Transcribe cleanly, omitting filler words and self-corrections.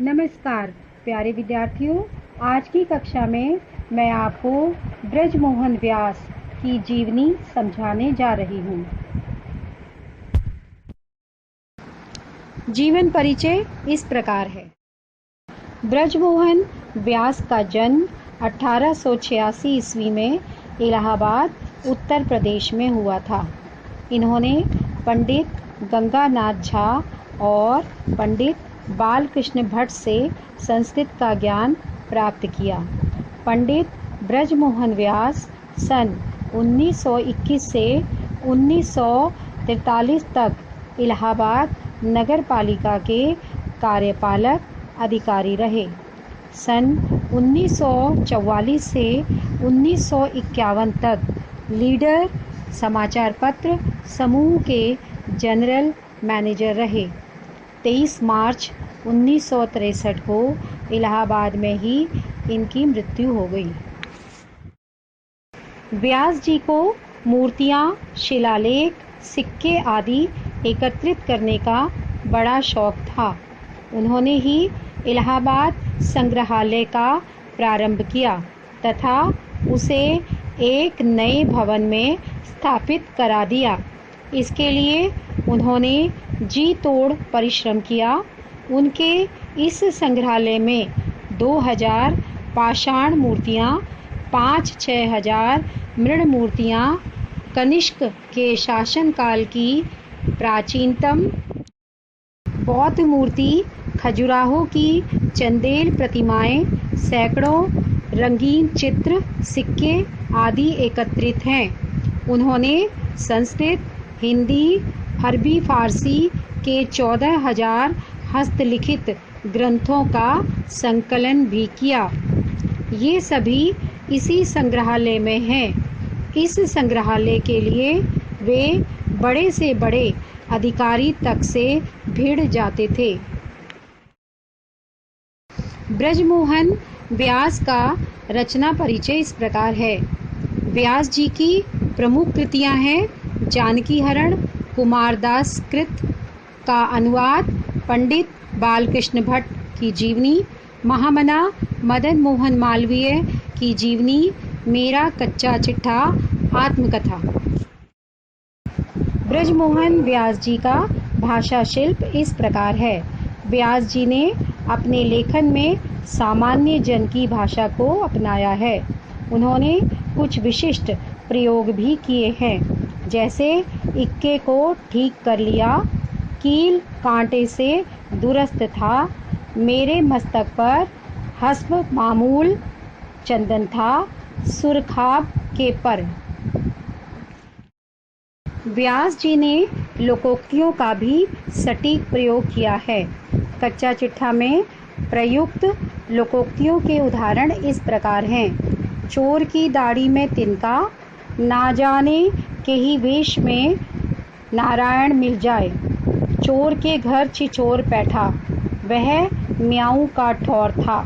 नमस्कार प्यारे विद्यार्थियों, आज की कक्षा में मैं आपको ब्रजमोहन व्यास की जीवनी समझाने जा रही हूँ। जीवन परिचय इस प्रकार है। ब्रजमोहन व्यास का जन्म 1886 ईस्वी में इलाहाबाद, उत्तर प्रदेश में हुआ था। इन्होंने पंडित गंगानाथ झा और पंडित बालकृष्ण भट्ट से संस्कृत का ज्ञान प्राप्त किया। पंडित ब्रजमोहन व्यास सन 1921 से 1943 तक इलाहाबाद नगर पालिका के कार्यपालक अधिकारी रहे। सन 1944 से 1951 तक लीडर समाचार पत्र समूह के जनरल मैनेजर रहे। 23 मार्च 1963 को इलाहाबाद में ही इनकी मृत्यु हो गई। व्यास जी को मूर्तियाँ, शिलालेख, सिक्के आदि एकत्रित करने का बड़ा शौक था। उन्होंने ही इलाहाबाद संग्रहालय का प्रारंभ किया तथा उसे एक नए भवन में स्थापित करा दिया। इसके लिए उन्होंने जी तोड़ परिश्रम किया। उनके इस संग्रहालय में 2000 पाषाण मूर्तियाँ, 5-6 हजार मृण मूर्तियाँ, कनिष्क के शासनकाल की प्राचीनतम बौद्ध मूर्ति, खजुराहो की चंदेल प्रतिमाएं, सैकड़ों रंगीन चित्र, सिक्के आदि एकत्रित हैं। उन्होंने संस्कृत, हिंदी, अरबी, फारसी के 14,000 हस्तलिखित ग्रंथों का संकलन भी किया। ये सभी इसी संग्रहालय में हैं। इस संग्रहालय के लिए वे बड़े से बड़े अधिकारी तक से भिड़ जाते थे। ब्रजमोहन व्यास का रचना परिचय इस प्रकार है। व्यास जी की प्रमुख कृतियां हैं जानकी हरण, कुमारदास कृत का अनुवाद, पंडित बालकृष्ण भट्ट की जीवनी, महामना मदन मोहन मालवीय की जीवनी, मेरा कच्चा चिट्ठा, आत्मकथा। ब्रजमोहन व्यास जी का भाषा शिल्प इस प्रकार है। व्यास जी ने अपने लेखन में सामान्य जन की भाषा को अपनाया है। उन्होंने कुछ विशिष्ट प्रयोग भी किए हैं, जैसे इक्के को ठीक कर लिया, कील कांटे से दुरस्त था, मेरे मस्तक पर हस्ब मामूल चंदन था, सुरखाब के पर। व्यास जी ने लोकोक्तियों का भी सटीक प्रयोग किया है। कच्चा चिट्ठा में प्रयुक्त लोकोक्तियों के उदाहरण इस प्रकार हैं। चोर की दाढ़ी में तिनका, ना जाने के ही वेश में नारायण मिल जाए, चोर के घर छिछोर बैठा, वह म्याऊं का ठौर था।